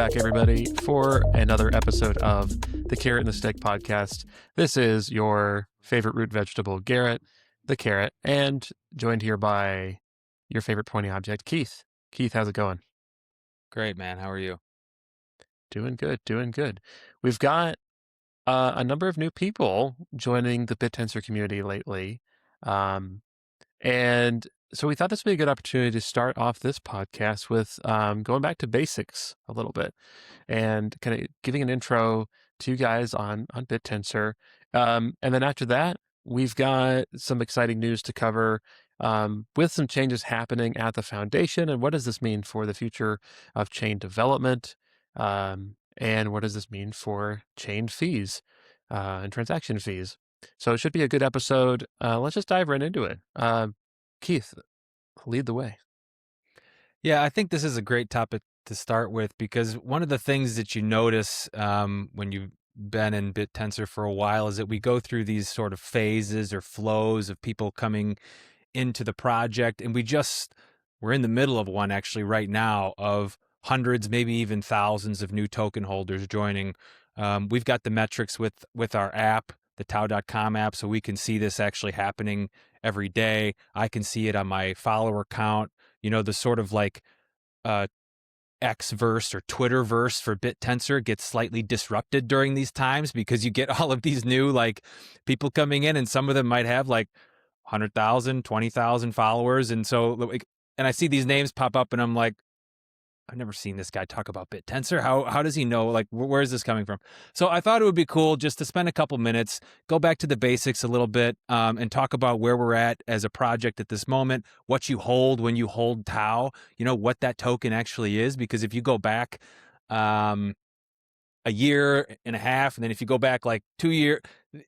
back, everybody, for another episode of the Carrot and the Stick podcast. This is your favorite root vegetable, Garrett, the carrot, and joined here by your favorite pointy object, Keith. Keith, how's it going? Great, man. How are you? Doing good, doing good. We've got a number of new people joining the Bittensor community lately. And so we thought this would be a good opportunity to start off this podcast with going back to basics a little bit and kind of giving an intro to you guys on Bittensor. And then after that, we've got some exciting news to cover with some changes happening at the foundation. And what does this mean for the future of chain development? And what does this mean for chain fees and transaction fees? So it should be a good episode. Let's just dive right into it. Keith, lead the way. Yeah, I think this is a great topic to start with because one of the things that you notice when you've been in Bittensor for a while is that we go through these sort of phases or flows of people coming into the project, and we're in the middle of one actually right now of hundreds, maybe even thousands of new token holders joining. We've got the metrics with our app, the TAO.com app, so we can see this actually happening every day. I can see it on my follower count. You know, the sort of like X-verse or Twitter-verse for Bittensor gets slightly disrupted during these times because you get all of these new like people coming in, and some of them might have like 100,000, 20,000 followers. And so, like, and I see these names pop up and I'm like, I've never seen this guy talk about Bittensor. How does he know? Like, where is this coming from? So I thought it would be cool just to spend a couple minutes, go back to the basics a little bit, and talk about where we're at as a project at this moment, what you hold when you hold TAO, you know, what that token actually is. Because if you go back a year and a half, and then if you go back like 2 years,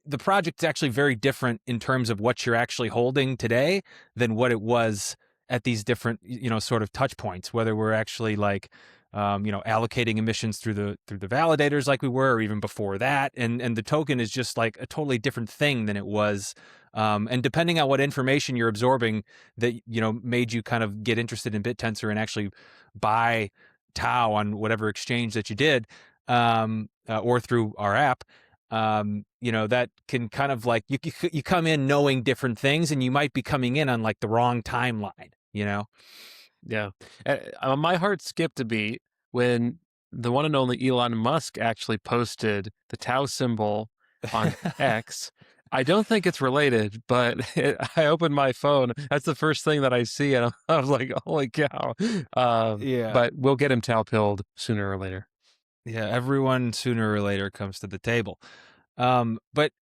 the project's actually very different in terms of what you're actually holding today than what it was at these different, you know, sort of touch points, whether we're actually like, you know, allocating emissions through the validators like we were, or even before that. And the token is just like a totally different thing than it was. And depending on what information you're absorbing that, you know, made you kind of get interested in Bittensor and actually buy TAO on whatever exchange that you did, or through our app, you know, that can kind of like, you come in knowing different things, and you might be coming in on like the wrong timeline, you know? Yeah. My heart skipped a beat when the one and only Elon Musk actually posted the Tau symbol on X. I don't think it's related, but I opened my phone. That's the first thing that I see, and I was like, holy cow. Yeah. But we'll get him Tau pilled sooner or later. Yeah. Everyone sooner or later comes to the table. But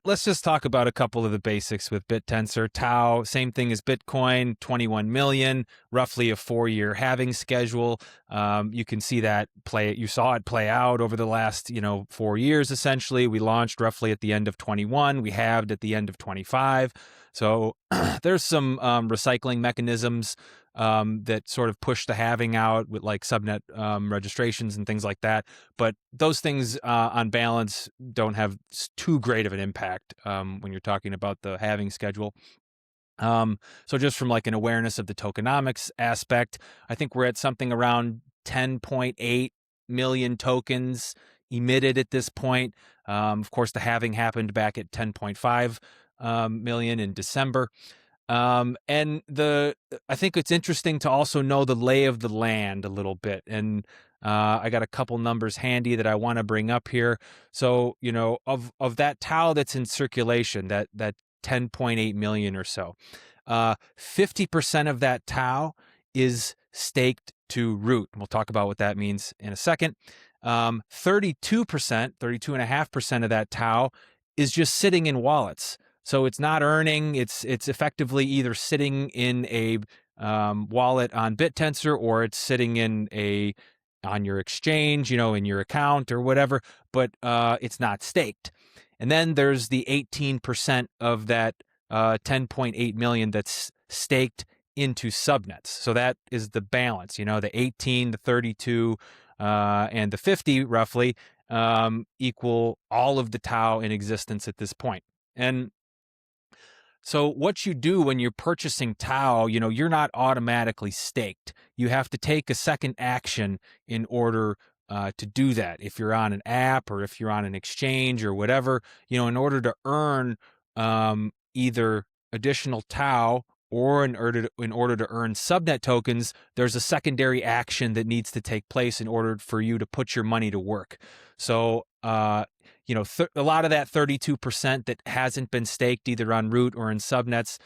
let's just talk about a couple of the basics with Bittensor. TAO, same thing as Bitcoin, 21 million, roughly a 4-year halving schedule. You can see that you saw it play out over the last, 4 years, essentially. We launched roughly at the end of 21. We halved at the end of 25. So there's some recycling mechanisms that sort of push the halving out with like subnet registrations and things like that. But those things on balance don't have too great of an impact when you're talking about the halving schedule. So just from like an awareness of the tokenomics aspect, I think we're at something around 10.8 million tokens emitted at this point. Of course, the halving happened back at 10.5 million in December. And I think it's interesting to also know the lay of the land a little bit. And I got a couple numbers handy that I want to bring up here. So, of that TAO that's in circulation, that 10.8 million or so, 50% of that TAO is staked to root. We'll talk about what that means in a second. 32.5% of that TAO is just sitting in wallets. So it's not earning, it's effectively either sitting in a wallet on Bittensor, or it's sitting on your exchange, in your account or whatever, but it's not staked. And then there's the 18% of that 10.8 million that's staked into subnets. So that is the balance, the 18, the 32, and the 50 roughly equal all of the TAO in existence at this point. And So what you do when you're purchasing TAO, you're not automatically staked. You have to take a second action in order to do that. If you're on an app or if you're on an exchange or whatever, in order to earn either additional TAO or in order to earn subnet tokens, there's a secondary action that needs to take place in order for you to put your money to work. So, a lot of that 32% that hasn't been staked either on root or in subnets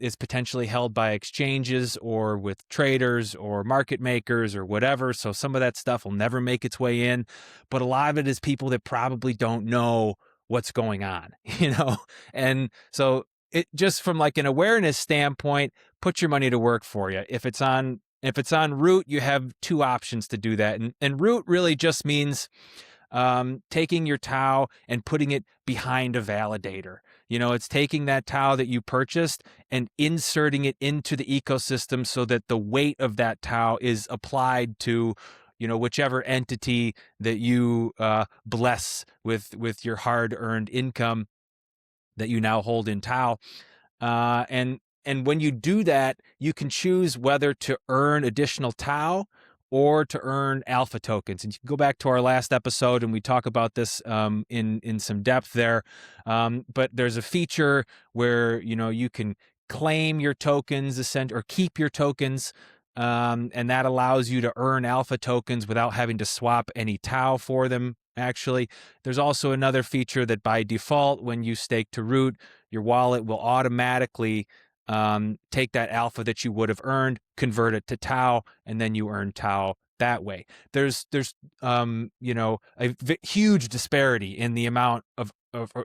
is potentially held by exchanges or with traders or market makers or whatever. So some of that stuff will never make its way in, but a lot of it is people that probably don't know what's going on, and so it just from like an awareness standpoint, put your money to work for you. If it's on root, you have two options to do that, and root really just means taking your TAO and putting it behind a validator. It's taking that TAO that you purchased and inserting it into the ecosystem so that the weight of that TAO is applied to, whichever entity that you bless with your hard-earned income that you now hold in TAO. And when you do that, you can choose whether to earn additional TAO or to earn alpha tokens. And you can go back to our last episode and we talk about this in some depth there. But there's a feature where, you can claim your tokens or keep your tokens. And that allows you to earn alpha tokens without having to swap any TAO for them. Actually, there's also another feature that by default, when you stake to root, your wallet will automatically take that alpha that you would have earned, convert it to TAO, and then you earn TAO that way. There's a huge disparity in the amount of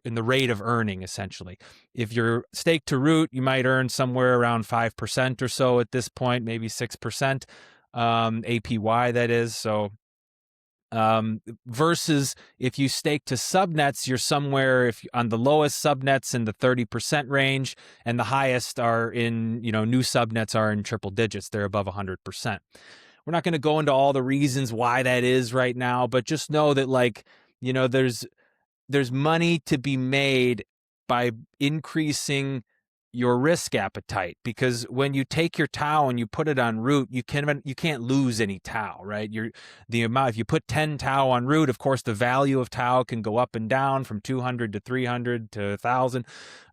in the rate of earning, essentially. If you're staked to root, you might earn somewhere around 5% or so at this point, maybe 6%, APY that is. So versus if you stake to subnets, you're somewhere on the lowest subnets in the 30% range, and the highest are in, new subnets are in triple digits. They're above 100%. We're not going to go into all the reasons why that is right now, but just know that there's money to be made by increasing your risk appetite, because when you take your TAO and you put it on root, you can't lose any TAO, right? If you put 10 TAO on root, of course the value of TAO can go up and down from 200 to 300 to 1,000.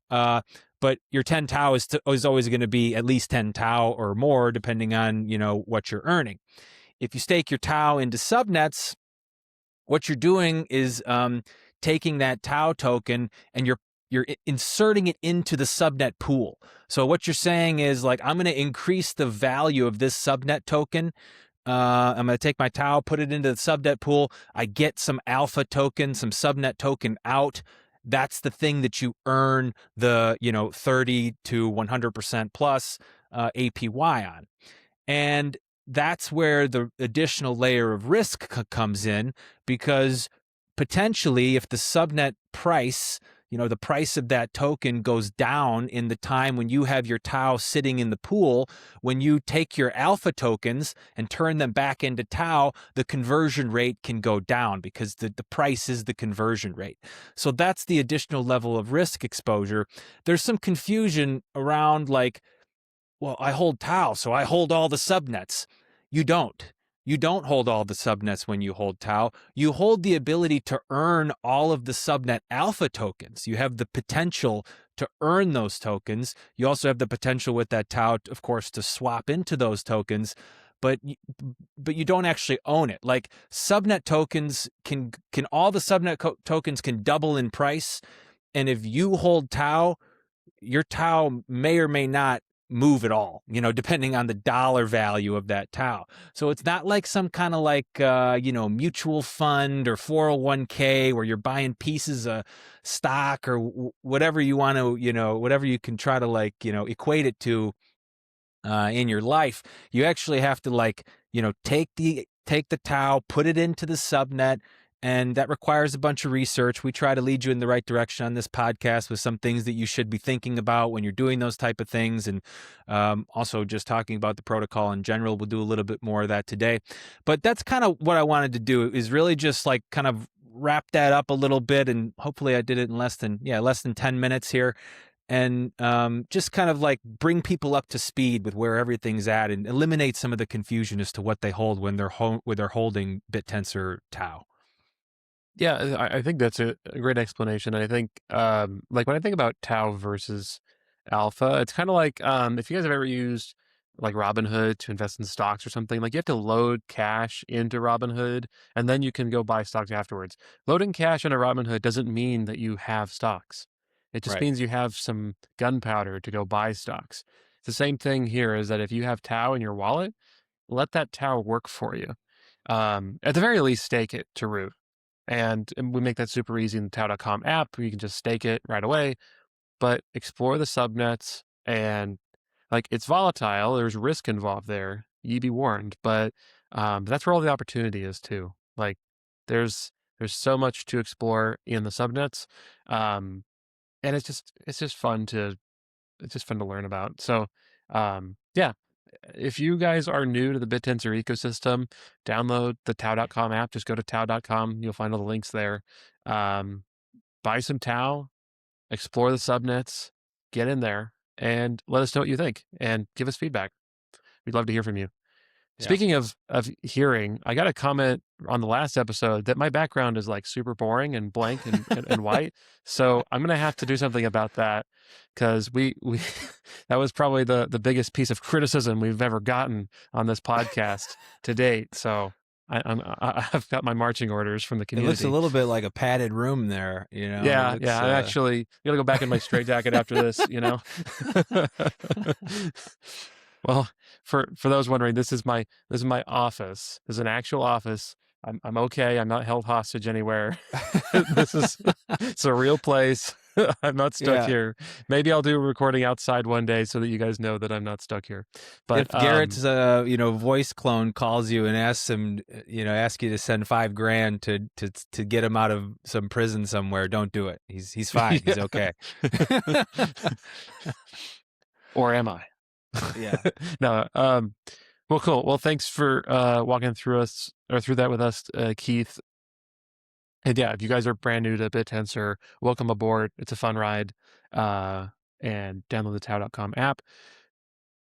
But your 10 TAO is always going to be at least 10 TAO or more, depending on what you're earning. If you stake your TAO into subnets, what you're doing is taking that TAO token and you're inserting it into the subnet pool. So what you're saying is I'm going to increase the value of this subnet token. I'm going to take my TAO, put it into the subnet pool. I get some alpha token, some subnet token out. That's the thing that you earn the 30 to 100% plus APY on. And that's where the additional layer of risk comes in, because potentially if the subnet price, the price of that token goes down in the time when you have your TAO sitting in the pool, when you take your alpha tokens and turn them back into TAO, the conversion rate can go down because the price is the conversion rate. So that's the additional level of risk exposure. There's some confusion around well, I hold TAO, so I hold all the subnets. You don't. You don't hold all the subnets when you hold TAO. You hold the ability to earn all of the subnet alpha tokens. You have the potential to earn those tokens. You also have the potential with that TAO, of course, to swap into those tokens, but you don't actually own it. Subnet tokens can all the subnet tokens can double in price, and if you hold TAO, your TAO may or may not move at all, depending on the dollar value of that TAO. So it's not like some kind of mutual fund or 401k where you're buying pieces of stock or whatever you want to, whatever you can try to equate it to in your life. You actually have to take the TAO, put it into the subnet, and that requires a bunch of research. We try to lead you in the right direction on this podcast with some things that you should be thinking about when you're doing those type of things. And also just talking about the protocol in general. We'll do a little bit more of that today. But that's kind of what I wanted to do, is really just kind of wrap that up a little bit. And hopefully I did it in less than 10 minutes here. and just kind of like bring people up to speed with where everything's at and eliminate some of the confusion as to what they hold when they're holding Bittensor TAO. Yeah, I think that's a great explanation. I think, like when I think about Tau versus Alpha, it's kind of like if you guys have ever used like Robinhood to invest in stocks or something, like you have to load cash into Robinhood and then you can go buy stocks afterwards. Loading cash into Robinhood doesn't mean that you have stocks. It just Right. means you have some gunpowder to go buy stocks. It's the same thing here is that if you have Tau in your wallet, let that Tau work for you. At the very least, stake it to root. And we make that super easy in the TAO.com app where you can just stake it right away, but explore the subnets and like it's volatile. There's risk involved there. You be warned, but that's where all the opportunity is too. Like there's so much to explore in the subnets. And it's just fun to learn about. So yeah, if you guys are new to the Bittensor ecosystem, download the Tao.com app. Just go to Tao.com. You'll find all the links there. Buy some Tao, explore the subnets, get in there, and let us know what you think and give us feedback. We'd love to hear from you. Yeah. Speaking of hearing, I got a comment on the last episode that my background is like super boring and blank and white. So I'm gonna have to do something about that because we that was probably the biggest piece of criticism we've ever gotten on this podcast to date. So I've got my marching orders from the It looks a community. little bit like a padded room there, you know. It Yeah, looks yeah. I'm actually gonna go back in my straitjacket after this, you know. Well, for those wondering, this is my office. This is an actual office. I'm okay. I'm not held hostage anywhere. This is it's a real place. I'm not stuck yeah. here. Maybe I'll do a recording outside one day so that you guys know that I'm not stuck here. But If Garrett's voice clone calls you and asks him, ask you to send $5,000 to get him out of some prison somewhere, don't do it. He's fine. He's okay. Or am I? Yeah. No. Well, cool. Well, thanks for walking through that with us, Keith. And yeah, if you guys are brand new to Bittensor, welcome aboard. It's a fun ride. And download the Tao.com app.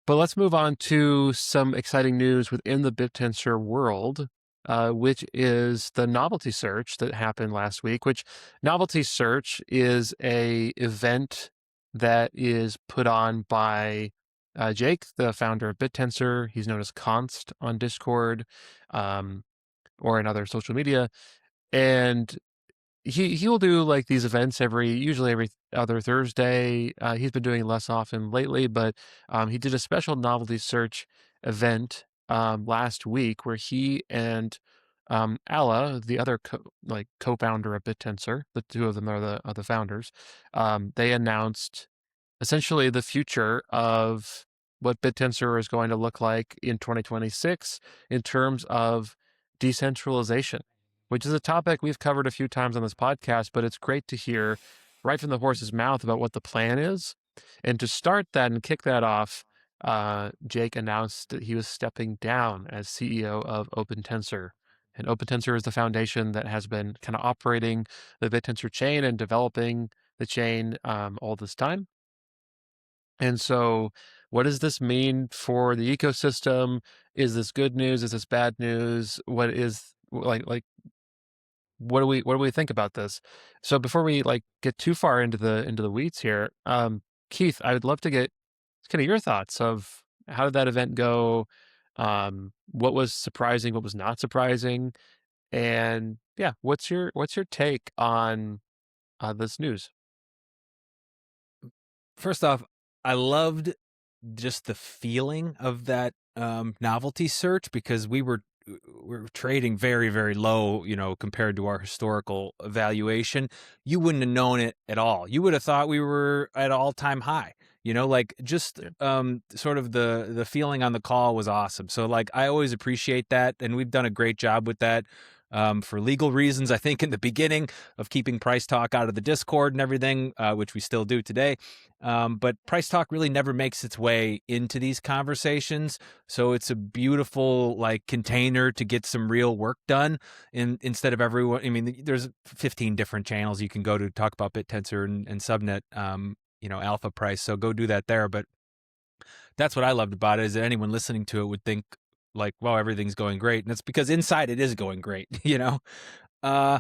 But let's move on to some exciting news within the Bittensor world, which is the novelty search that happened last week. Which novelty search is a event that is put on by Jake, the founder of Bittensor. He's known as Const on Discord or in other social media. And he will do like these events usually every other Thursday. He's been doing less often lately, but he did a special novelty search event last week where he and Alla, the other co-founder of Bittensor, the two of them are the founders. They announced essentially the future of what Bittensor is going to look like in 2026 in terms of decentralization, which is a topic we've covered a few times on this podcast, but it's great to hear right from the horse's mouth about what the plan is. And to start that and kick that off, Jake announced that he was stepping down as CEO of OpenTensor. And OpenTensor is the foundation that has been kind of operating the Bittensor chain and developing the chain all this time. And so what does this mean for the ecosystem? Is this good news? Is this bad news? What is what do we think about this? So before we get too far into the weeds here, Keith, I would love to get kind of your thoughts of how did that event go? What was surprising? What was not surprising? And yeah, what's your take on this news? First off, I loved just the feeling of that novelty search because we were trading very, very low, compared to our historical valuation. You wouldn't have known it at all. You would have thought we were at all-time high. Sort of the feeling on the call was awesome. So I always appreciate that, and we've done a great job with that. For legal reasons, I think in the beginning of keeping Price Talk out of the Discord and everything, which we still do today. But Price Talk really never makes its way into these conversations. So it's a beautiful container to get some real work done instead of everyone. I mean, there's 15 different channels you can go to talk about Bittensor and Subnet. alpha price. So go do that there. But that's what I loved about it, is that anyone listening to it would think like, well, everything's going great. And it's because inside it is going great, Uh,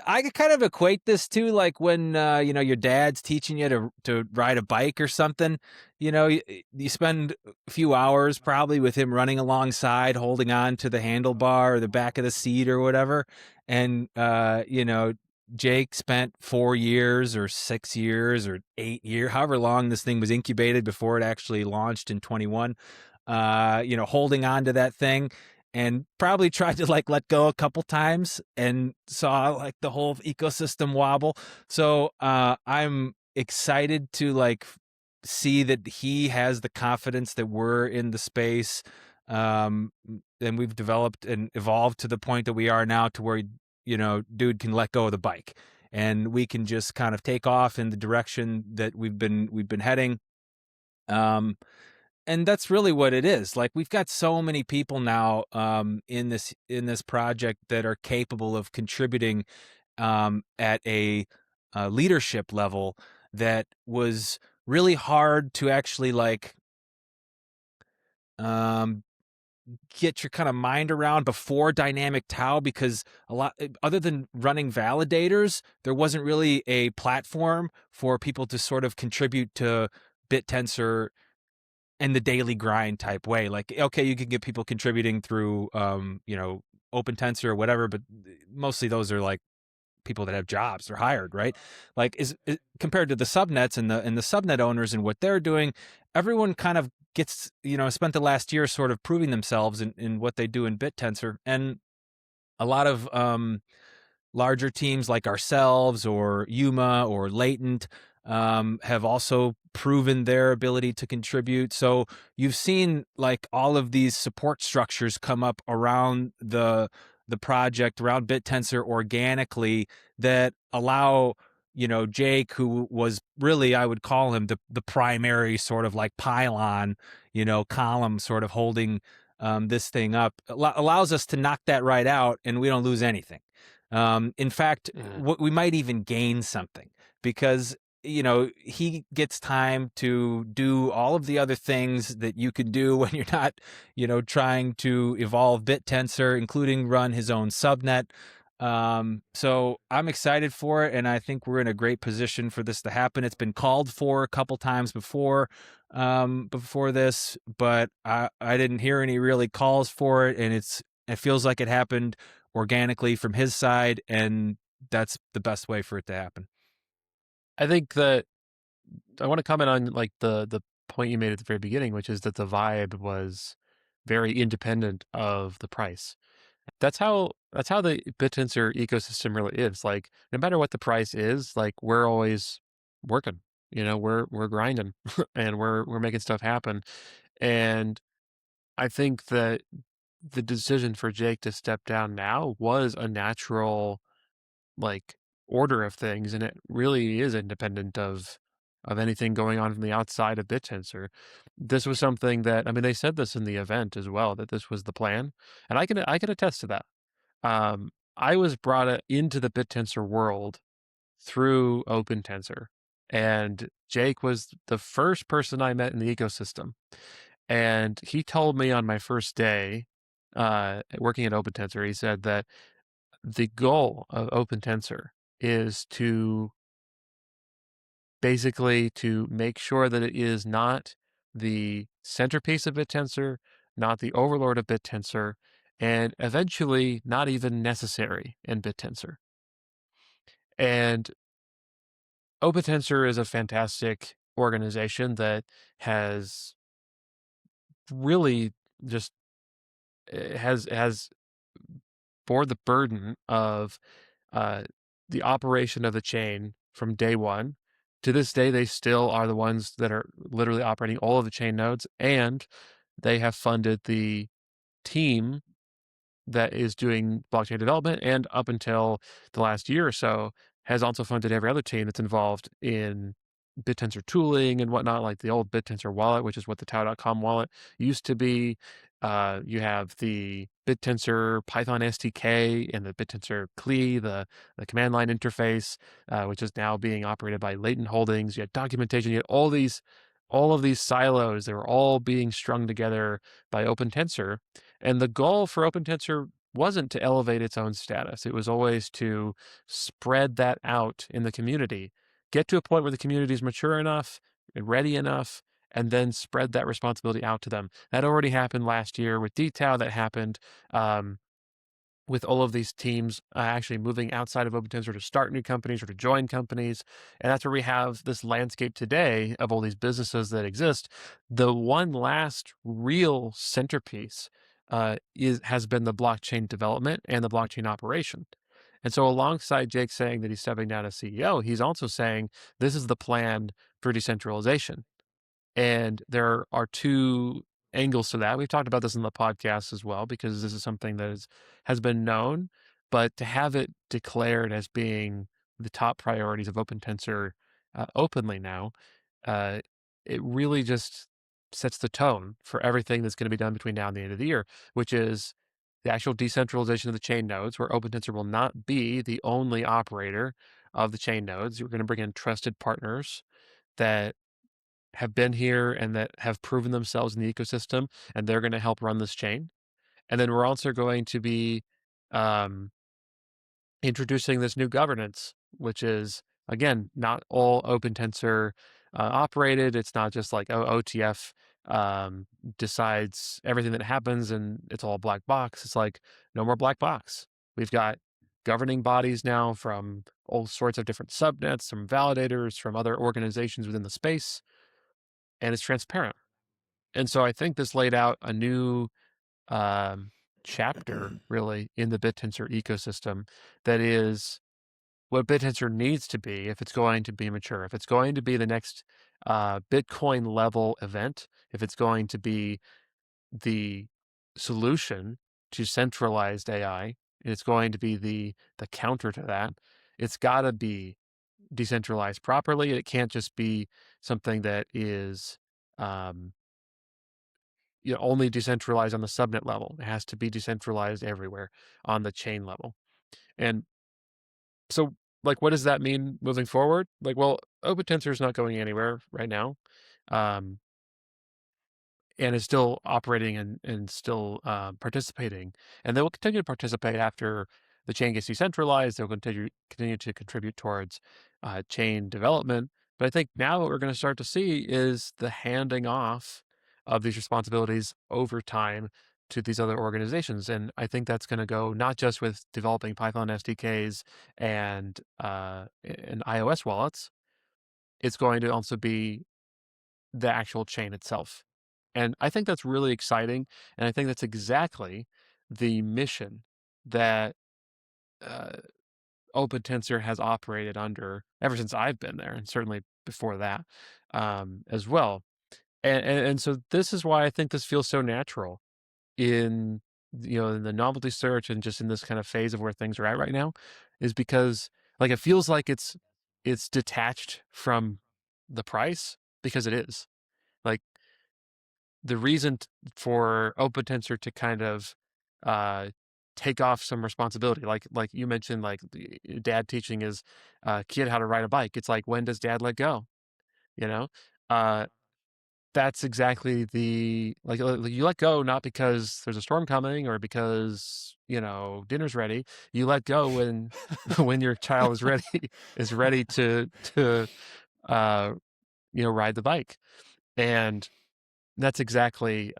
I could kind of equate this to like when your dad's teaching you to ride a bike or something. You spend a few hours probably with him running alongside, holding on to the handlebar or the back of the seat or whatever. And Jake spent 4 years or 6 years or 8 years, however long this thing was incubated before it actually launched in 21. Holding on to that thing, and probably tried to like let go a couple times and saw like the whole ecosystem wobble. So I'm excited to like see that he has the confidence that we're in the space. And we've developed and evolved to the point that we are now, to where, dude can let go of the bike and we can just kind of take off in the direction that we've been heading. And that's really what it is. Like, we've got so many people now in this project that are capable of contributing at a leadership level that was really hard to actually like get your kind of mind around before dynamic TAO, because a lot, other than running validators, there wasn't really a platform for people to sort of contribute to Bittensor in the daily grind type way. Like, okay, you can get people contributing through OpenTensor or whatever, but mostly those are like people that have jobs, they're hired, right? Like, is compared to the subnets and the subnet owners and what they're doing, everyone kind of gets, spent the last year sort of proving themselves in what they do in Bittensor. And a lot of larger teams like ourselves or Yuma or Latent have also proven their ability to contribute. So you've seen like all of these support structures come up around the project, around Bittensor organically, that allow Jake, who was really, I would call him the primary sort of like pylon, column sort of holding this thing up, allows us to knock that right out and we don't lose anything. In fact, we might even gain something, because he gets time to do all of the other things that you can do when you're not trying to evolve Bittensor, including run his own subnet. So I'm excited for it, and I think we're in a great position for this to happen. It's been called for a couple times before this, but I didn't hear any really calls for it, and it feels like it happened organically from his side, and that's the best way for it to happen. I think that I want to comment on like the point you made at the very beginning, which is that the vibe was very independent of the price. That's how the Bittensor ecosystem really is. Like, no matter what the price is, like, we're always working. We're grinding and we're making stuff happen. And I think that the decision for Jake to step down now was a natural, like, order of things, and it really is independent of anything going on from the outside of Bittensor. This was something that, I mean, they said this in the event as well, that this was the plan, and I can attest to that. I was brought into the Bittensor world through OpenTensor, and Jake was the first person I met in the ecosystem. And he told me on my first day working at OpenTensor, he said that the goal of OpenTensor is to basically to make sure that it is not the centerpiece of Bittensor, not the overlord of Bittensor, and eventually not even necessary in Bittensor. And OpenTensor is a fantastic organization that has really just has bore the burden of uh, the operation of the chain from day one. To this day, they still are the ones that are literally operating all of the chain nodes, and they have funded the team that is doing blockchain development, and up until the last year or so, has also funded every other team that's involved in Bittensor tooling and whatnot, like the old Bittensor wallet, which is what the TAO.com wallet used to be. You have the Bittensor Python SDK and the Bittensor CLI, the command line interface, which is now being operated by Latent Holdings. You had documentation. You had all of these silos. They were all being strung together by OpenTensor, and the goal for OpenTensor wasn't to elevate its own status. It was always to spread that out in the community, get to a point where the community is mature enough and ready enough, and then spread that responsibility out to them. That already happened last year with DTAO. That happened with all of these teams actually moving outside of OpenTensor to start new companies or to join companies. And that's where we have this landscape today of all these businesses that exist. The one last real centerpiece has been the blockchain development and the blockchain operation. And so alongside Jake saying that he's stepping down as CEO, he's also saying this is the plan for decentralization. And there are two angles to that. We've talked about this in the podcast as well, because this is something that has been known, but to have it declared as being the top priorities of OpenTensor openly now, uh, it really just sets the tone for everything that's going to be done between now and the end of the year, which is the actual decentralization of the chain nodes, where OpenTensor will not be the only operator of the chain nodes. You're going to bring in trusted partners that have been here and that have proven themselves in the ecosystem, and they're going to help run this chain. And then we're also going to be um, introducing this new governance, which is, again, not all OpenTensor operated. It's not just like OTF decides everything that happens and it's all black box. It's like, no more black box. We've got governing bodies now from all sorts of different subnets, from validators, from other organizations within the space, and it's transparent. And so I think this laid out a new chapter, really, in the Bittensor ecosystem that is what Bittensor needs to be if it's going to be mature, if it's going to be the next Bitcoin level event, if it's going to be the solution to centralized AI, and it's going to be the counter to that. It's got to be decentralized properly. It can't just be something that is um, only decentralized on the subnet level. It has to be decentralized everywhere on the chain level. And so, like, what does that mean moving forward? Like, well, OpenTensor is not going anywhere right now, um, and is still operating and still participating. And they will continue to participate after the chain gets decentralized. They'll continue to contribute towards chain development. But I think now what we're going to start to see is the handing off of these responsibilities over time to these other organizations. And I think that's going to go not just with developing Python SDKs and iOS wallets. It's going to also be the actual chain itself. And I think that's really exciting. And I think that's exactly the mission that uh, OpenTensor has operated under ever since I've been there, and certainly before that as well. And so this is why I think this feels so natural in in the novelty search and just in this kind of phase of where things are at right now, is because like it feels like it's detached from the price, because it is. Like the reason for OpenTensor to kind of take off some responsibility, like you mentioned, like dad teaching his kid how to ride a bike. It's like, when does dad let go? You know, uh, that's exactly the like you let go not because there's a storm coming or because dinner's ready. You let go when when your child is ready to uh, ride the bike, and that's exactly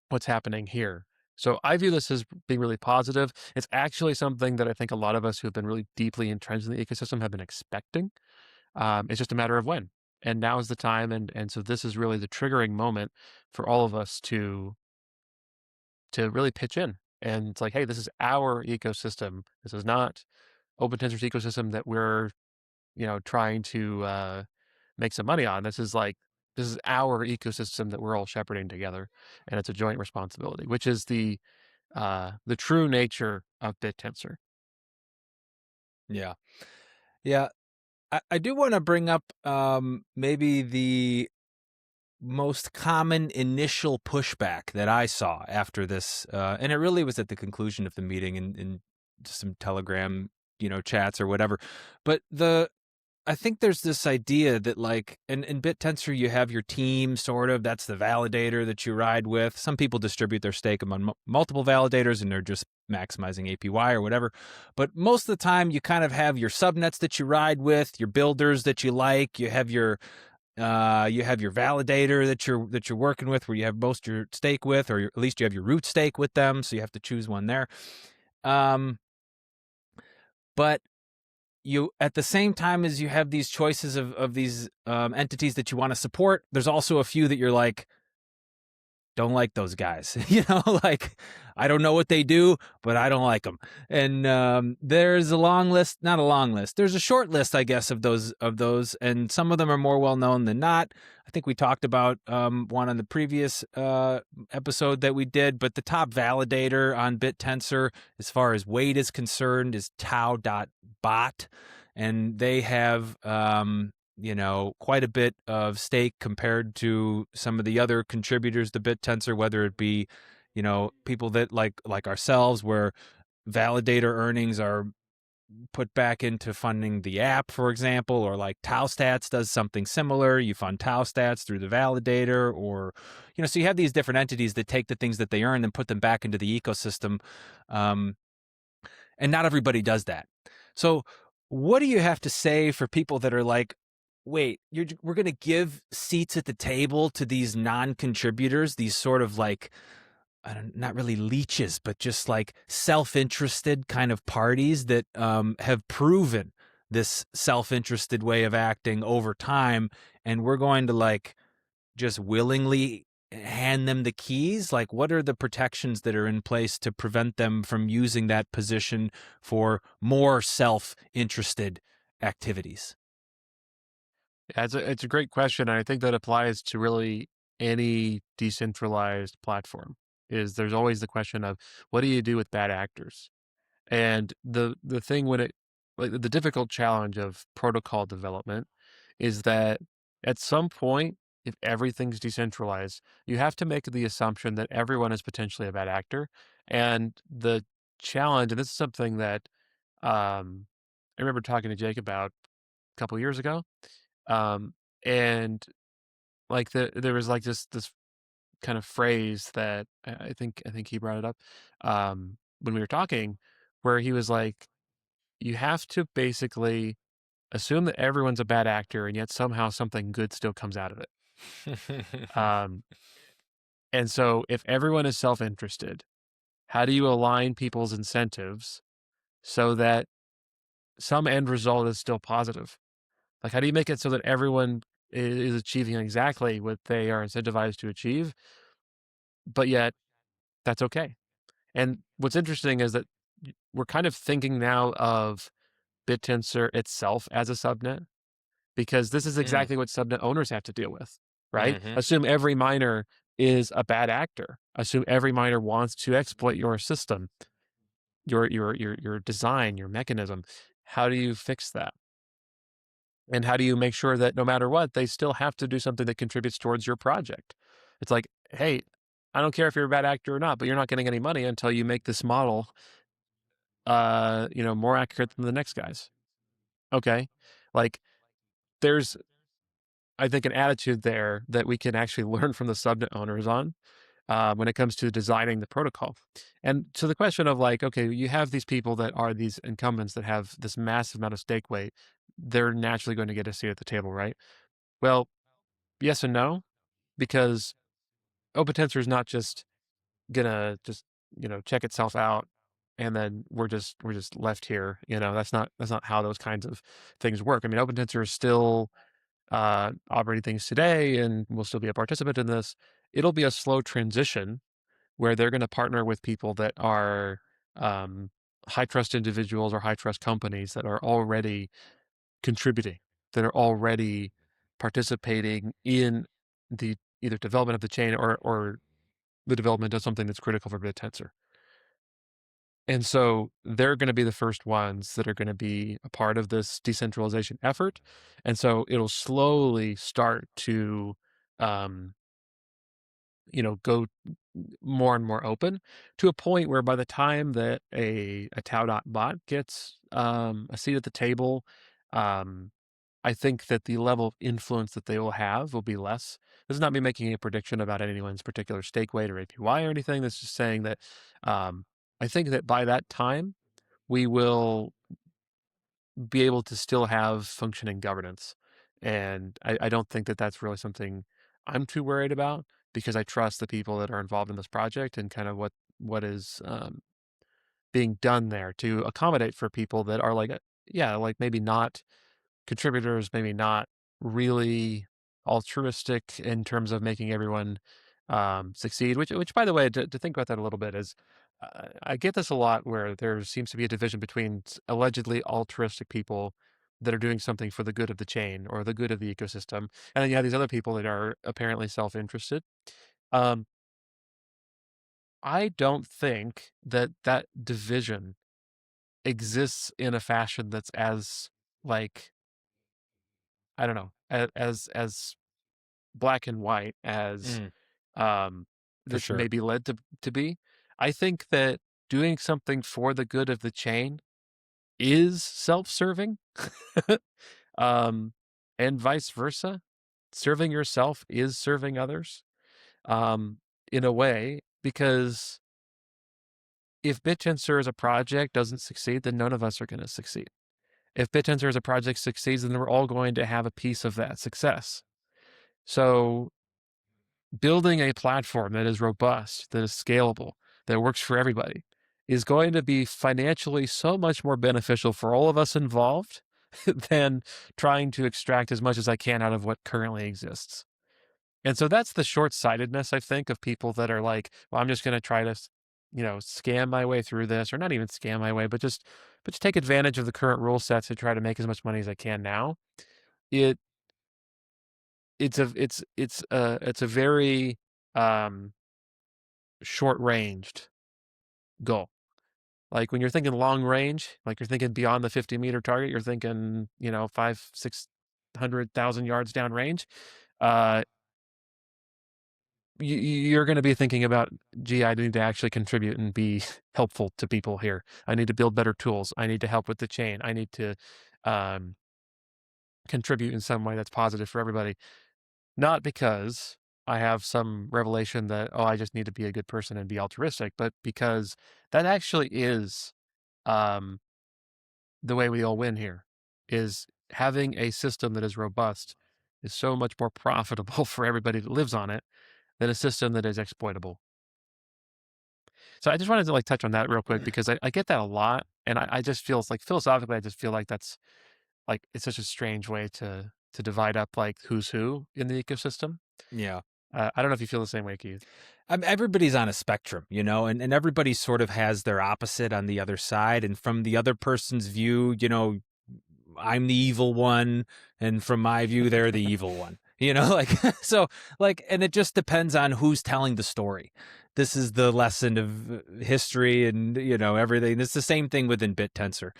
what's happening here. So I view this as being really positive. It's actually something that I think a lot of us who have been really deeply entrenched in the ecosystem have been expecting. It's just a matter of when. And now is the time. And so this is really the triggering moment for all of us to really pitch in. And it's like, hey, this is our ecosystem. This is not OpenTensor's ecosystem that we're, trying to make some money on. This is our ecosystem that we're all shepherding together, and it's a joint responsibility, which is the true nature of Bittensor. Yeah. Yeah. I do want to bring up maybe most common initial pushback that I saw after this, and it really was at the conclusion of the meeting in some Telegram, chats or whatever. But I think there's this idea that, like, in Bittensor, you have your team, sort of. That's the validator that you ride with. Some people distribute their stake among multiple validators, and they're just maximizing APY or whatever. But most of the time, you kind of have your subnets that you ride with, your builders that you like. You have your validator that you're working with, where you have most of your stake with, or at least you have your root stake with them. So you have to choose one there. But you, at the same time as you have these choices of these entities that you want to support, there's also a few that you're like, don't like those guys. Like, I don't know what they do, but I don't like them. And there's a long list, not a long list. There's a short list, I guess, of those, and some of them are more well known than not. I think we talked about one on the previous episode that we did, but the top validator on Bittensor, as far as weight is concerned, is TAO.bot, and they have quite a bit of stake compared to some of the other contributors to Bittensor, whether it be, people that like ourselves, where validator earnings are put back into funding the app, for example, or like Tau Stats does something similar. You fund Tau Stats through the validator, or, so you have these different entities that take the things that they earn and put them back into the ecosystem. And not everybody does that. So what do you have to say for people that are like, wait, we're going to give seats at the table to these non-contributors, these sort of like, not really leeches, but just like self-interested kind of parties that have proven this self-interested way of acting over time, and we're going to like just willingly hand them the keys? Like, what are the protections that are in place to prevent them from using that position for more self-interested activities? Yeah, it's a great question, and I think that applies to really any decentralized platform. Is there's always the question of what do you do with bad actors? And the thing when it like the difficult challenge of protocol development is that at some point, if everything's decentralized, you have to make the assumption that everyone is potentially a bad actor. And the challenge, and this is something that I remember talking to Jake about a couple years ago, um, and like there was like this kind of phrase that I think he brought it up when we were talking, where he was like, you have to basically assume that everyone's a bad actor, and yet somehow something good still comes out of it. Um, and so, if everyone is self-interested, how do you align people's incentives so that some end result is still positive? Like, how do you make it so that everyone is achieving exactly what they are incentivized to achieve, but yet that's okay? And what's interesting is that we're kind of thinking now of Bittensor itself as a subnet, because this is Mm. exactly what subnet owners have to deal with, right? Mm-hmm. Assume every miner is a bad actor. Assume every miner wants to exploit your system, your design, your mechanism. How do you fix that? And how do you make sure that no matter what, they still have to do something that contributes towards your project? It's like, hey, I don't care if you're a bad actor or not, but you're not getting any money until you make this model more accurate than the next guy's. Okay. Like, there's, I think, an attitude there that we can actually learn from the subnet owners on when it comes to designing the protocol. And to the question of like, okay, you have these people that are these incumbents that have this massive amount of stake weight. They're naturally going to get a seat at the table, right? Well, yes and no, because OpenTensor is not just gonna just check itself out and then we're just left here. That's not how those kinds of things work. I mean, OpenTensor is still operating things today and will still be a participant in this. It'll be a slow transition where they're going to partner with people that are um, high trust individuals or high trust companies that are already contributing, that are already participating in the either development of the chain or the development of something that's critical for Bittensor. And so they're going to be the first ones that are going to be a part of this decentralization effort. And so it'll slowly start to um, go more and more open to a point where by the time that a Tau.bot gets a seat at the table, um, I think that the level of influence that they will be less. This is not me making a prediction about anyone's particular stake weight or APY or anything. This is just saying that I think that by that time, we will be able to still have functioning governance. And I don't think that that's really something I'm too worried about because I trust the people that are involved in this project and kind of what is being done there to accommodate for people that are like, yeah, like maybe not contributors, maybe not really altruistic in terms of making everyone succeed. Which, by the way, to think about that a little bit is, I get this a lot where there seems to be a division between allegedly altruistic people that are doing something for the good of the chain or the good of the ecosystem, and then you have these other people that are apparently self-interested. Um, I don't think that that division exists in a fashion that's as like I don't know as black and white as Mm, um, for that's sure. maybe led to be. I think that doing something for the good of the chain is self-serving, um, and vice versa. Serving yourself is serving others, um, in a way, because if Bittensor as a project doesn't succeed, then none of us are going to succeed. If Bittensor as a project succeeds, then we're all going to have a piece of that success. So building a platform that is robust, that is scalable, that works for everybody is going to be financially so much more beneficial for all of us involved than trying to extract as much as I can out of what currently exists. And so that's the short-sightedness, I think, of people that are like, well, I'm just going to try to, scam my way through this, or not even scam my way, but just take advantage of the current rule sets to try to make as much money as I can now. It it's a very um short-ranged goal. Like when you're thinking long range, like you're thinking beyond the 50-meter target, you're thinking, five, 600,000 yards down range. Uh, you're going to be thinking about, gee, I need to actually contribute and be helpful to people here. I need to build better tools. I need to help with the chain. I need to um, contribute in some way that's positive for everybody. Not because I have some revelation that, oh, I just need to be a good person and be altruistic, but because that actually is um, the way we all win here, is having a system that is robust is so much more profitable for everybody that lives on it than a system that is exploitable. So I just wanted to like touch on that real quick because I get that a lot. And I just feel like philosophically, I just feel like that's like, it's such a strange way to divide up like who's who in the ecosystem. Yeah. I don't know if you feel the same way, Keith. Everybody's on a spectrum, and everybody sort of has their opposite on the other side. And from the other person's view, I'm the evil one. And from my view, they're the evil one, like, so like, and it just depends on who's telling the story. This is the lesson of history and, everything. It's the same thing within Bittensor.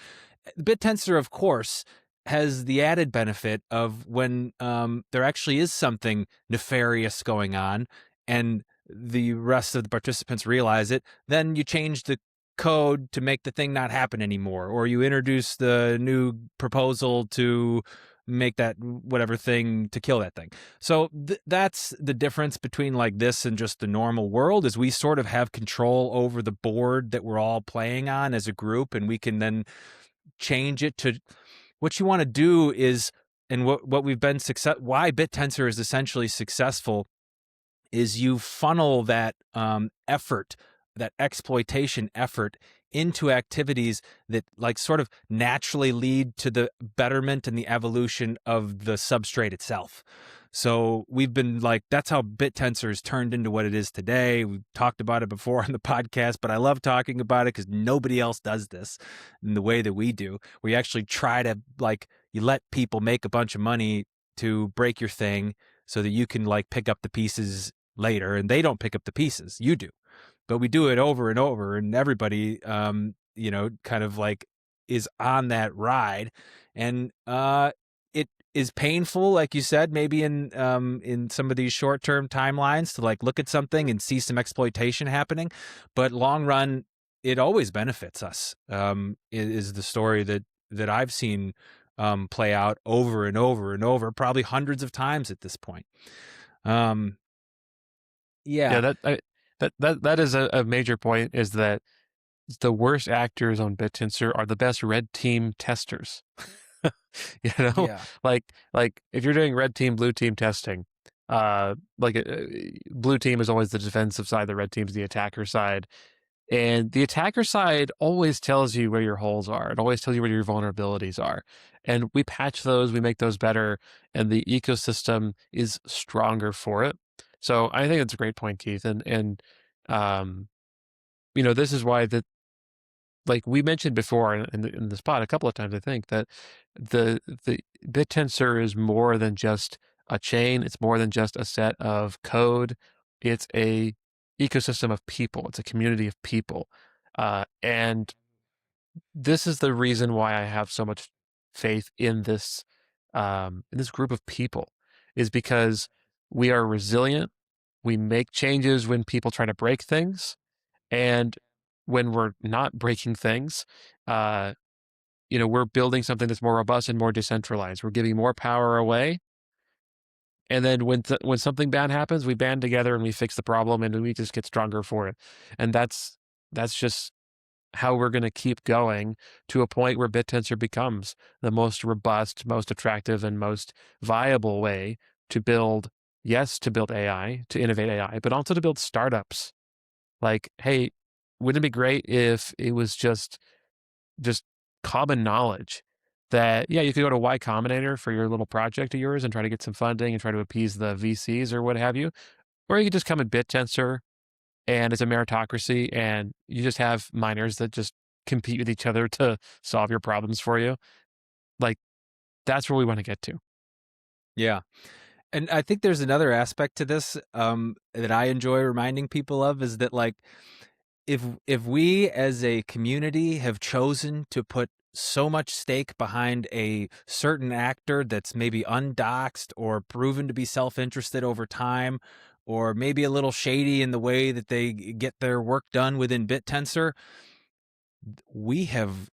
Bittensor, of course, has the added benefit of when there actually is something nefarious going on and the rest of the participants realize it, then you change the code to make the thing not happen anymore, or you introduce the new proposal to make that whatever thing to kill that thing. So that's the difference between like this and just the normal world, is we sort of have control over the board that we're all playing on as a group, and we can then change it to what you want to do is, and what we've been why Bittensor is essentially successful is you funnel that effort, that exploitation effort, into activities that like sort of naturally lead to the betterment and the evolution of the substrate itself. So we've been like, that's how Bittensor has turned into what it is today. We've talked about it before on the podcast, but I love talking about it because nobody else does this in the way that we do. We actually try to like, you let people make a bunch of money to break your thing so that you can like pick up the pieces later, and they don't pick up the pieces, you do. But we do it over and over, and everybody kind of like is on that ride. And it is painful, like you said, maybe in some of these short-term timelines to like look at something and see some exploitation happening, but long run, it always benefits us. Is the story that I've seen play out over and over and over, probably hundreds of times at this point. Yeah, Yeah, that is a major point, is that the worst actors on Bittensor are the best red team testers. You know, yeah, like if you're doing red team, blue team testing, blue team is always the defensive side, the red team's the attacker side. And the attacker side always tells you where your holes are. It always tells you where your vulnerabilities are. And we patch those, we make those better, and the ecosystem is stronger for it. So I think that's a great point, Keith. Um, this is why that, like we mentioned before in the spot a couple of times, I think that the BitTensor is more than just a chain. It's more than just a set of code. It's a ecosystem of people. It's a community of people. And this is the reason why I have so much faith in this group of people, is because we are resilient. We make changes when people try to break things, and when we're not breaking things, uh, we're building something that's more robust and more decentralized. We're giving more power away. And then when something bad happens, we band together and we fix the problem, and we just get stronger for it. And that's just how we're going to keep going, to a point where BitTensor becomes the most robust, most attractive, and most viable way to build, yes, to build AI, to innovate AI, but also to build startups. Like, hey, wouldn't it be great if it was just common knowledge that, yeah, you could go to Y Combinator for your little project of yours and try to get some funding and try to appease the VCs or what have you, or you could just come in BitTensor, and it's a meritocracy, and you just have miners that just compete with each other to solve your problems for you. Like, that's where we want to get to. yeah. And I think there's another aspect to this that I enjoy reminding people of, is that like if we as a community have chosen to put so much stake behind a certain actor that's maybe undoxed or proven to be self-interested over time, or maybe a little shady in the way that they get their work done within Bittensor, we have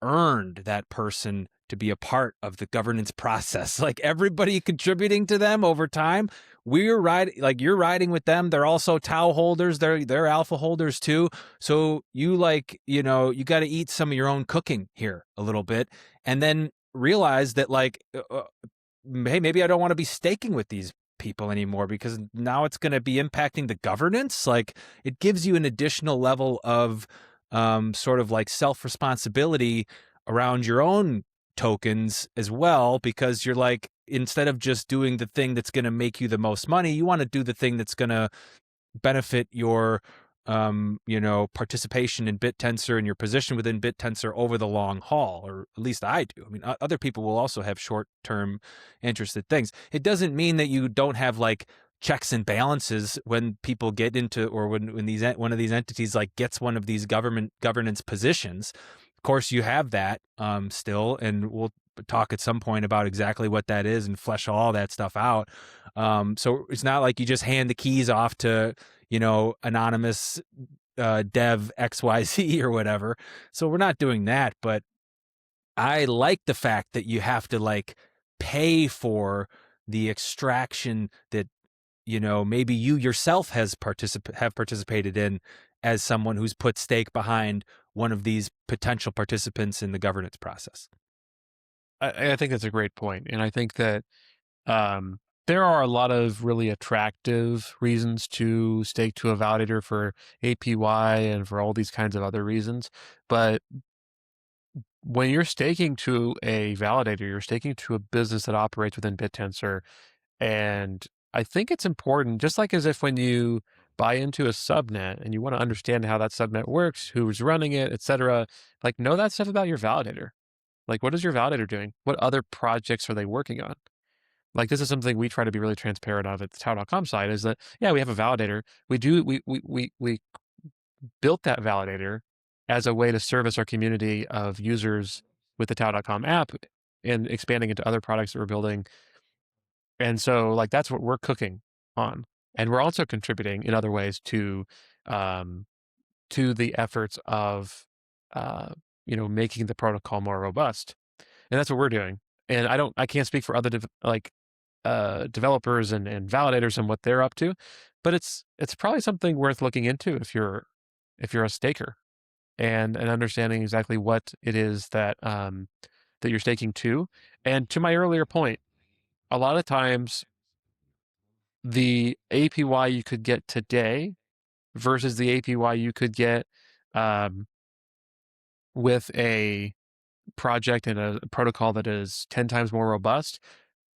earned that person to be a part of the governance process. Like everybody contributing to them over time, we're riding, like you're riding with them. They're also TAO holders. They're alpha holders too. So you you got to eat some of your own cooking here a little bit, and then realize that hey, maybe I don't want to be staking with these people anymore because now it's going to be impacting the governance. Like it gives you an additional level of sort of like self-responsibility around your own tokens as well, because you're like, instead of just doing the thing that's going to make you the most money, you want to do the thing that's going to benefit your participation in Bittensor and your position within Bittensor over the long haul, or at least I do. I mean, other people will also have short-term interested things. It doesn't mean that you don't have like checks and balances when people get into, or when one of these entities like gets one of these governance positions. Of course, you have that still, and we'll talk at some point about exactly what that is and flesh all that stuff out. So it's not like you just hand the keys off to anonymous dev XYZ or whatever. So we're not doing that, but I like the fact that you have to like pay for the extraction that maybe you yourself have participated in as someone who's put stake behind one of these potential participants in the governance process. I think that's a great point, and I think that there are a lot of really attractive reasons to stake to a validator for APY and for all these kinds of other reasons. But when you're staking to a validator, you're staking to a business that operates within Bittensor. And I think it's important, just like as if when you buy into a subnet and you want to understand how that subnet works, who's running it, et cetera, like know that stuff about your validator. Like, what is your validator doing? What other projects are they working on? Like, this is something we try to be really transparent of at the TAO.com side, is that, yeah, we have a validator. We built that validator as a way to service our community of users with the TAO.com app. and expanding into other products that we're building. And so like that's what we're cooking on. And we're also contributing in other ways um, to the efforts of uh, making the protocol more robust. And that's what we're doing. And I can't speak for other developers and validators and what they're up to, but it's probably something worth looking into if you're a staker and understanding exactly what it is that that you're staking to. And to my earlier point, a lot of times the APY you could get today versus the APY you could get um, with a project and a protocol that is 10 times more robust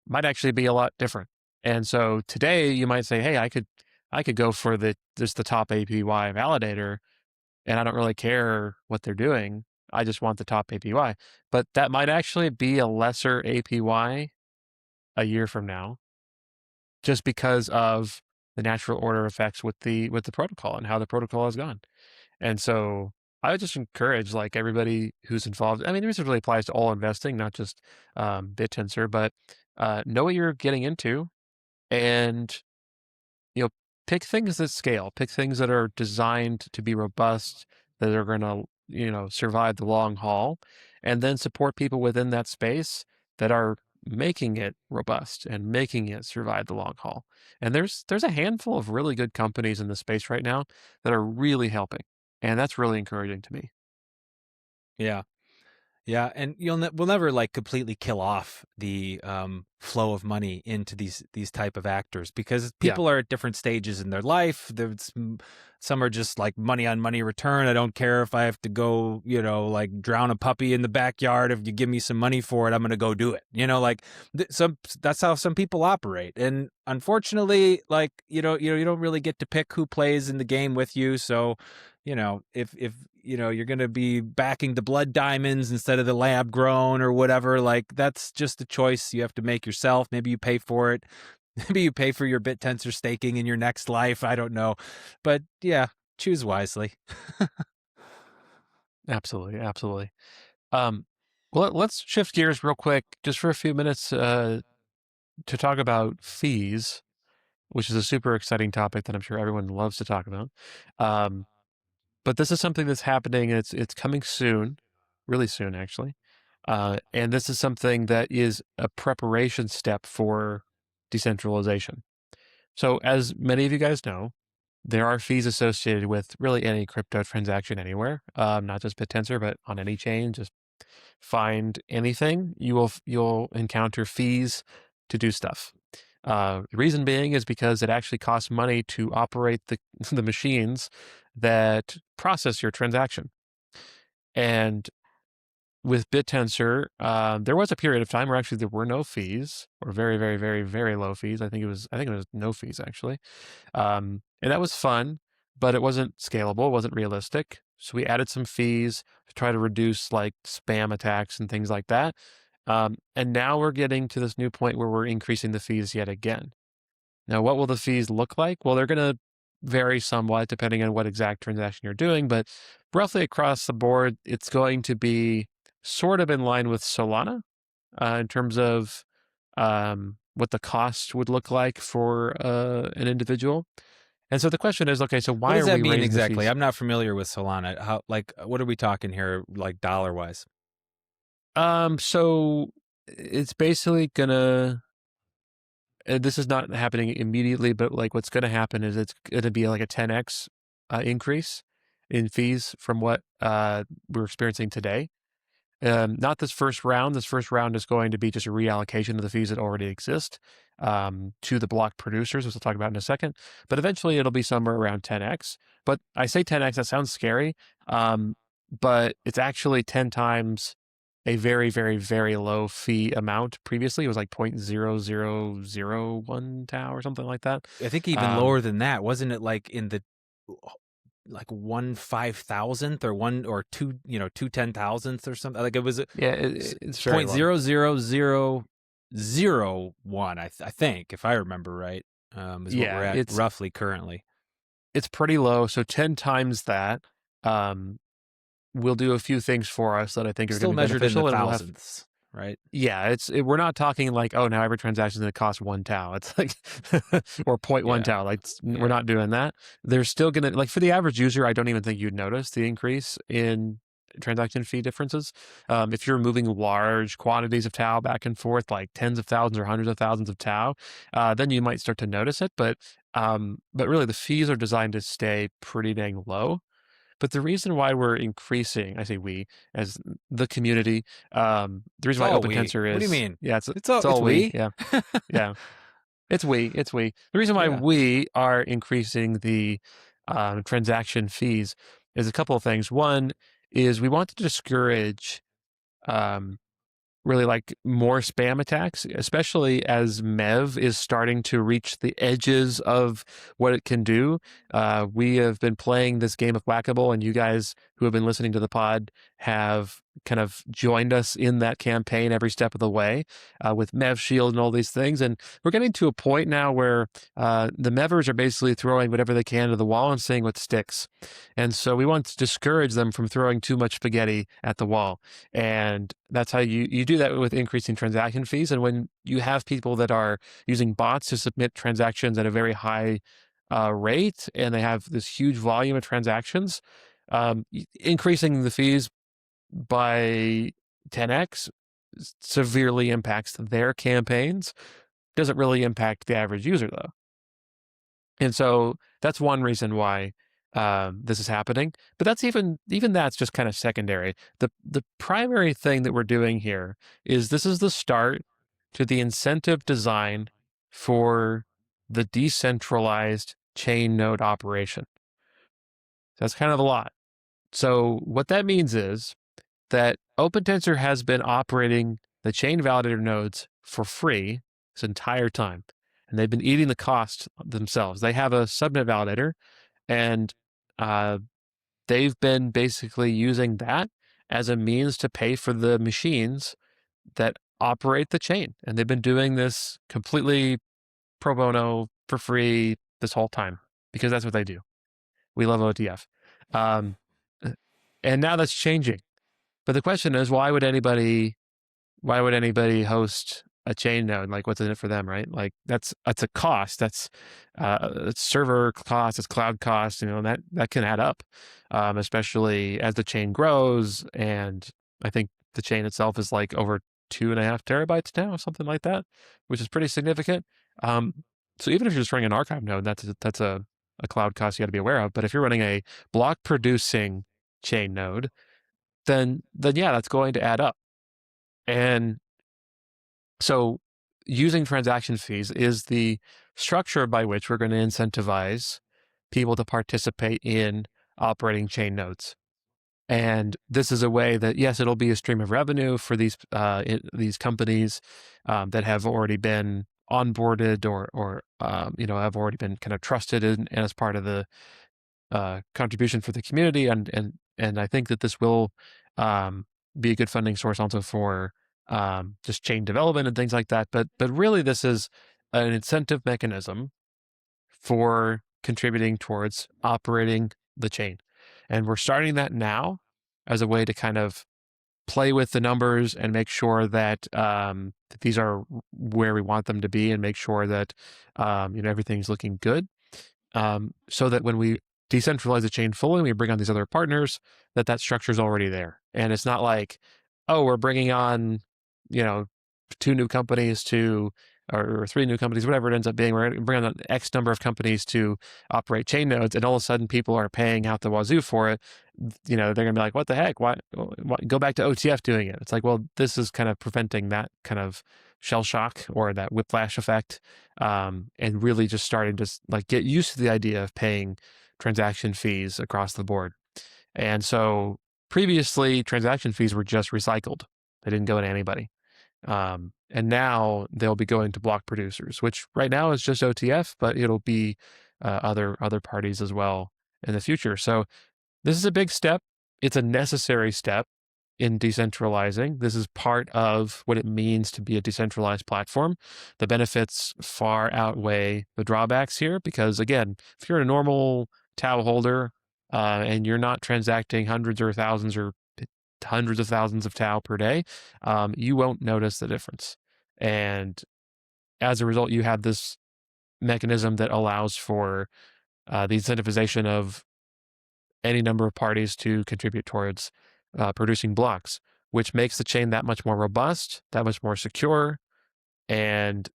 might actually be a lot different. And so today you might say, hey, I could go for the top APY validator, and I don't really care what they're doing. I just want the top APY. But that might actually be a lesser APY a year from now, just because of the natural order effects with the protocol and how the protocol has gone. And so I would just encourage like everybody who's involved. I mean, this really applies to all investing, not just Bittensor, but know what you're getting into, and you know, pick things that scale, pick things that are designed to be robust, that are going to survive the long haul, and then support people within that space that are making it robust and making it survive the long haul. And there's a handful of really good companies in the space right now that are really helping, and that's really encouraging to me. Yeah. Yeah, and we'll never like completely kill off the flow of money into these type of actors, because Yeah, people are at different stages in their life. Some are just like money on money return. I don't care if I have to go, like drown a puppy in the backyard. If you give me some money for it, I'm going to go do it. Like that's how some people operate. And unfortunately, like you don't really get to pick who plays in the game with you. So, if you're going to be backing the blood diamonds instead of the lab grown or whatever, like that's just a choice you have to make yourself. Maybe you pay for it. Maybe you pay for your Bittensor staking in your next life. I don't know. But yeah, choose wisely. absolutely, absolutely. Um, well, let's shift gears real quick, just for a few minutes, to talk about fees, which is a super exciting topic that I'm sure everyone loves to talk about. Um, but this is something that's happening. It's coming soon, really soon, actually. And this is something that is a preparation step for decentralization. So, as many of you guys know, there are fees associated with really any crypto transaction anywhere, not just Bittensor, but on any chain. Just find anything, you'll encounter fees to do stuff. The reason being is because it actually costs money to operate the the machines that process your transaction. And with Bittensor, there was a period of time where actually there were no fees, or very, very, very, very low fees. I think it was no fees actually. And that was fun, but it wasn't scalable, it wasn't realistic. So we added some fees to try to reduce like spam attacks and things like that. And now we're getting to this new point where we're increasing the fees yet again. Now, what will the fees look like? Well, they're going to vary somewhat depending on what exact transaction you're doing, but roughly across the board, it's going to be sort of in line with Solana in terms of what the cost would look like for an individual. And so the question is, okay, so What why does are that we mean raising the exactly? fees? I'm not familiar with Solana. How, like, what are we talking here, like dollar wise? So it's basically gonna. This is not happening immediately, but like what's going to happen is it's going to be like a 10x increase in fees from what we're experiencing today. Not this first round. This first round is going to be just a reallocation of the fees that already exist to the block producers, which we'll talk about in a second. But eventually it'll be somewhere around 10x. But I say 10x, that sounds scary, but it's actually 10 times a very, very, very low fee amount. Previously, it was like 0.0001 tau or something like that. I think even Um, lower than that. Wasn't it like in the like 1/5000th or one or two, 2/10,000ths or something? Like it was yeah, it's very point low. zero zero zero zero one. I think, if I remember right, is what we're Yeah, at roughly currently. it's pretty low. So 10 times that. Um, will do a few things for us that I think are going Still to be measured in the beneficial, and we'll have thousands. right? Yeah, we're not talking like, oh, now every transaction is going to cost 1 TAO. It's like, or 0.1 Yeah. TAO. Like, we're Yeah. not doing that. They're still going to, like, for the average user, I don't even think you'd notice the increase in transaction fee differences. If you're moving large quantities of TAO back and forth, like tens of thousands or hundreds of thousands of TAO, then you might start to notice it. But really, the fees are designed to stay pretty dang low. But the reason why we're increasing, I say we, as the community, the reason It's why all we. OpenTensor What do you is, mean? yeah, It's it's it's all we, we. yeah, yeah, it's we. The reason why Yeah. we are increasing the transaction fees is a couple of things. One is we want to discourage um, really like more spam attacks, especially as MEV is starting to reach the edges of what it can do. We have been playing this game of whack-a-mole, and you guys who have been listening to the pod have kind of joined us in that campaign every step of the way with MEV Shield and all these things. And we're getting to a point now where the MEVers are basically throwing whatever they can to the wall and seeing what sticks. And so we want to discourage them from throwing too much spaghetti at the wall. And that's how you do that with increasing transaction fees. And when you have people that are using bots to submit transactions at a very high rate, and they have this huge volume of transactions, increasing the fees by 10x severely impacts their campaigns. Doesn't really impact the average user though. And so that's one reason why this is happening. But that's even that's just kind of secondary. The primary thing that we're doing here is this is the start to the incentive design for the decentralized chain node operation. That's kind of a lot. So what that means is that OpenTensor has been operating the chain validator nodes for free this entire time. And they've been eating the cost themselves. They have a subnet validator, and they've been basically using that as a means to pay for the machines that operate the chain. And they've been doing this completely pro bono for free this whole time because that's what they do. We love OTF. Um, and now that's changing. But the question is, why would anybody host a chain node? Like, what's in it for them, right? Like, that's a cost. That's server cost. It's cloud cost. That can add up, especially as the chain grows. And I think the chain itself is like over 2.5 terabytes now, something like that, which is pretty significant. So even if you're just running an archive node, that's a cloud cost you got to be aware of. But if you're running a block producing chain node, then yeah, that's going to add up. And so using transaction fees is the structure by which we're going to incentivize people to participate in operating chain nodes. And this is a way that, yes, it'll be a stream of revenue for these companies that have already been onboarded or have already been kind of trusted and as part of the contribution for the community. And I think that this will be a good funding source also for just chain development and things like that. But really, this is an incentive mechanism for contributing towards operating the chain. And we're starting that now as a way to kind of play with the numbers and make sure that that these are where we want them to be, and make sure that everything's looking good, so that when we decentralize the chain fully and we bring on these other partners, that structure is already there. And it's not like, oh, we're bringing on 2 new companies to or 3 new companies, whatever it ends up being. We're going to bring on X number of companies to operate chain nodes, and all of a sudden people are paying out the wazoo for it. They're going to be like, what the heck? Why go back to OTF doing it? It's like, well, this is kind of preventing that kind of shell shock or that whiplash effect, and really just starting to like get used to the idea of paying transaction fees across the board. And so previously, transaction fees were just recycled; they didn't go to anybody. And now they'll be going to block producers, which right now is just OTF, but it'll be other parties as well in the future. So this is a big step. It's a necessary step in decentralizing. This is part of what it means to be a decentralized platform. The benefits far outweigh the drawbacks here, because again, if you're a normal TAO holder and you're not transacting hundreds or thousands or hundreds of thousands of TAO per day, you won't notice the difference. And as a result, you have this mechanism that allows for the incentivization of any number of parties to contribute towards producing blocks, which makes the chain that much more robust, that much more secure, and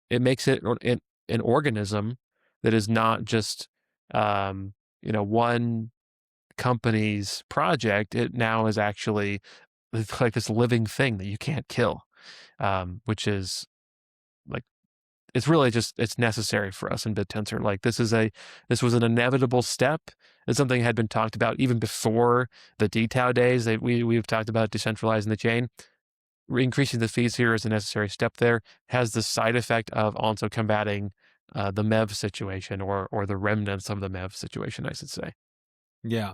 it makes it an organism that is not just one company's project. It now is actually like this living thing that you can't kill, which is like it's really just it's necessary for us in Bittensor. Like this was an inevitable step. It's something that had been talked about even before the DTAO days. We've talked about decentralizing the chain. Increasing the fees here is a necessary step there. Has the side effect of also combating the MEV situation or the remnants of the MEV situation, I should say. Yeah.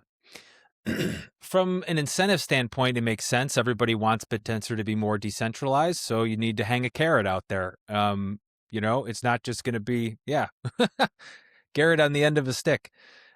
From an incentive standpoint, it makes sense. Everybody wants Bittensor to be more decentralized, so you need to hang a carrot out there. It's not just going to be, Garrett on the end of a stick.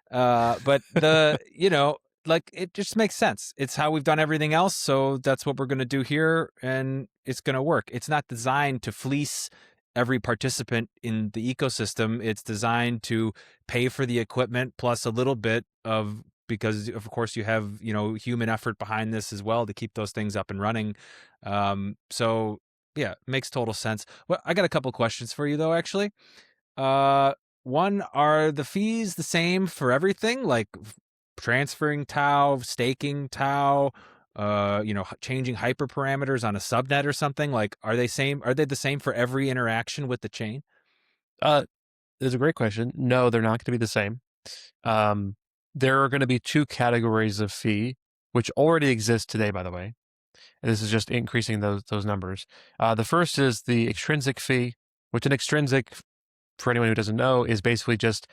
But it just makes sense. It's how we've done everything else, so that's what we're going to do here, and it's going to work. It's not designed to fleece every participant in the ecosystem. It's designed to pay for the equipment plus a little bit of, because of course you have, human effort behind this as well to keep those things up and running. So yeah, makes total sense. Well, I got a couple questions for you though, actually. One, are the fees the same for everything? Like transferring TAO, staking TAO, changing hyperparameters on a subnet or something? Like, are they the same for every interaction with the chain? It's a great question. No, they're not going to be the same. There are going to be two categories of fee, which already exist today, by the way. And this is just increasing those numbers. The first is the extrinsic fee, which an extrinsic, for anyone who doesn't know, is basically just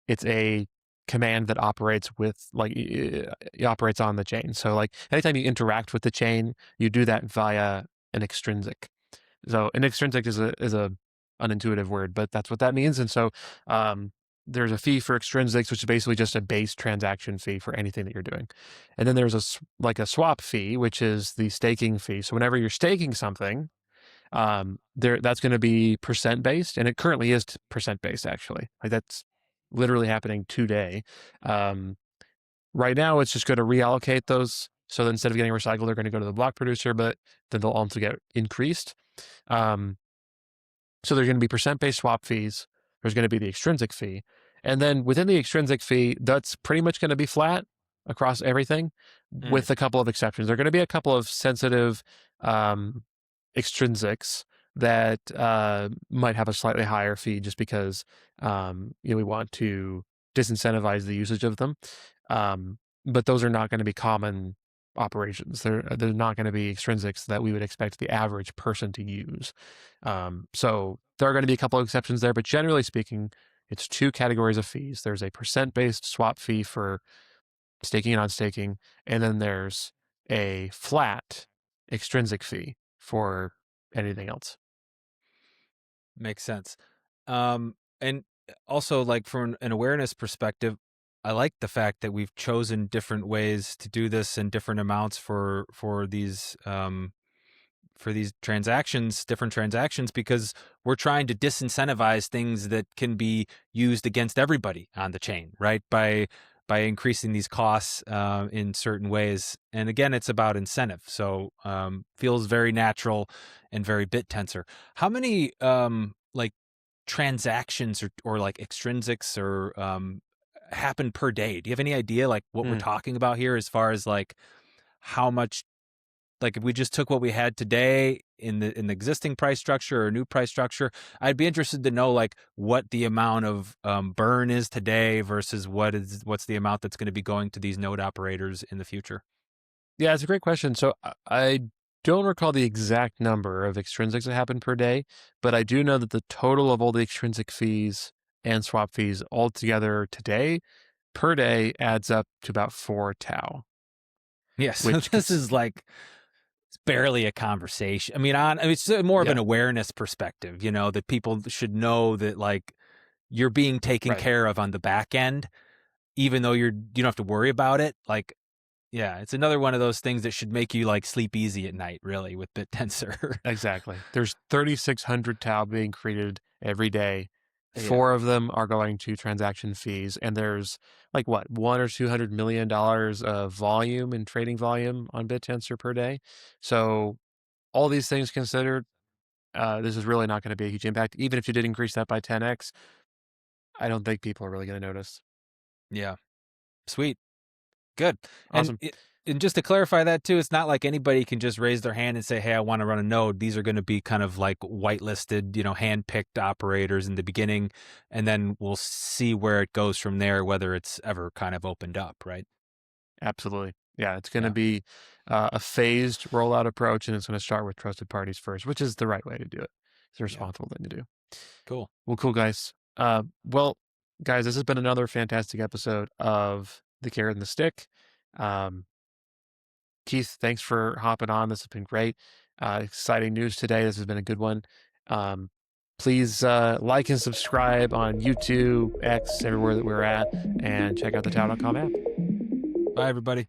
it's a command that operates it operates on the chain. So like anytime you interact with the chain, you do that via an extrinsic. So an extrinsic is a unintuitive word, but that's what that means. And so there's a fee for extrinsics, which is basically just a base transaction fee for anything that you're doing. And then there's a swap fee, which is the staking fee. So whenever you're staking something, that's going to be percent based, and it currently is percent based actually. Like that's literally happening today. Right now, it's just going to reallocate those. So that instead of getting recycled, they're going to go to the block producer, but then they'll also get increased. So there's going to be percent-based swap fees. There's going to be the extrinsic fee. And then within the extrinsic fee, that's pretty much going to be flat across everything with a couple of exceptions. There are going to be a couple of sensitive extrinsics that might have a slightly higher fee just because we want to disincentivize the usage of them. But those are not going to be common operations. They're not going to be extrinsics that we would expect the average person to use. So there are going to be a couple of exceptions there, but generally speaking, it's two categories of fees. There's a percent-based swap fee for staking and unstaking, and then there's a flat extrinsic fee for anything else. Makes sense. And also, like from an awareness perspective, I like the fact that we've chosen different ways to do this and different amounts for these transactions, different transactions, because we're trying to disincentivize things that can be used against everybody on the chain, right? By increasing these costs in certain ways. And again, it's about incentive. So feels very natural and very Bittensor. How many like transactions or like extrinsics or happen per day? Do you have any idea like what we're talking about here as far as like how much, like if we just took what we had today in the existing price structure or new price structure, I'd be interested to know like what the amount of burn is today versus what's the amount that's going to be going to these node operators in the future. Yeah, it's a great question. So I don't recall the exact number of extrinsics that happen per day, but I do know that the total of all the extrinsic fees and swap fees altogether today per day adds up to about 4 TAO. Yes, yeah, so this is like it's barely a conversation. I mean, it's more of an awareness perspective, that people should know that like you're being taken care of on the back end, even though you don't have to worry about it. Like Yeah, it's another one of those things that should make you like sleep easy at night, really, with Bittensor. Exactly. There's 3,600 TAO being created every day. Yeah. 4 of them are going to transaction fees, and there's like what, $1 or $200 million of volume and trading volume on Bittensor per day. So all these things considered, this is really not going to be a huge impact. Even if you did increase that by 10x, I don't think people are really going to notice. Yeah. Sweet. Good. And Awesome. and just to clarify that too, it's not like anybody can just raise their hand and say, "Hey, I want to run a node." These are going to be kind of like whitelisted, hand-picked operators in the beginning, and then we'll see where it goes from there, whether it's ever kind of opened up, right? Absolutely. Yeah, it's going to Yeah. be a phased rollout approach, and it's going to start with trusted parties first, which is the right way to do it. It's the Yeah. responsible thing to do. Cool. Well, cool, guys. Well, guys, this has been another fantastic episode of The Carrot and the Stick. Um, Keith, thanks for hopping on. This has been great. Exciting news today. This has been a good one. Um, please like and subscribe on YouTube, X, everywhere that we're at, and check out the Tao.com app. Bye, everybody.